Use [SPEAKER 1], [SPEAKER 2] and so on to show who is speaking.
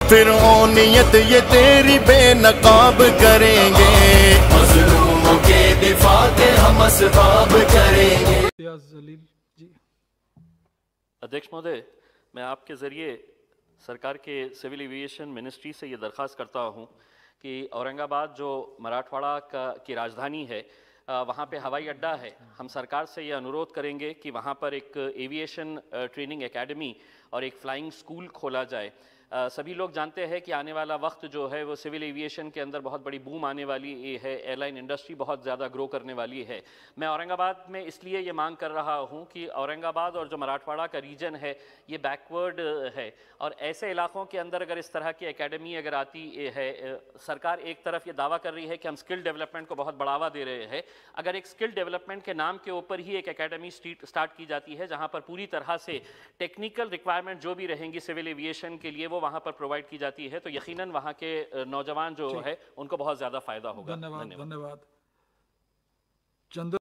[SPEAKER 1] फिर ओ नियत ये तेरी बेनकाब करेंगे, मज़लूमों के दिफा के हम असबाब करेंगे।
[SPEAKER 2] जी
[SPEAKER 3] अध्यक्ष महोदय, मैं आपके ज़रिए सरकार के सिविल एविएशन मिनिस्ट्री से ये दरख्वास्त करता हूँ कि औरंगाबाद जो मराठवाड़ा की राजधानी है, वहाँ पे हवाई अड्डा है। हम सरकार से ये अनुरोध करेंगे कि वहाँ पर एक एविएशन ट्रेनिंग एकेडमी और एक फ्लाइंग स्कूल खोला जाए। सभी लोग जानते हैं कि आने वाला वक्त जो है वो सिविल एविएशन के अंदर बहुत बड़ी बूम आने वाली है, एयरलाइन इंडस्ट्री बहुत ज़्यादा ग्रो करने वाली है। मैं औरंगाबाद में इसलिए ये मांग कर रहा हूँ कि औरंगाबाद और जो मराठवाड़ा का रीजन है ये बैकवर्ड है, और ऐसे इलाकों के अंदर अगर इस तरह की एकेडमी अगर आती है, सरकार एक तरफ ये दावा कर रही है कि हम स्किल डेवलपमेंट को बहुत बढ़ावा दे रहे हैं, अगर एक स्किल डेवलपमेंट के नाम के ऊपर ही एक एकेडमी स्टार्ट की जाती है जहाँ पर पूरी तरह से टेक्निकल रिक्वायरमेंट जो भी रहेंगी सिविल एविएशन के लिए वो वहाँ पर प्रोवाइड की जाती है, तो यकीनन वहाँ के नौजवान जो है उनको बहुत ज़्यादा फायदा होगा।
[SPEAKER 2] धन्यवाद। चंद्र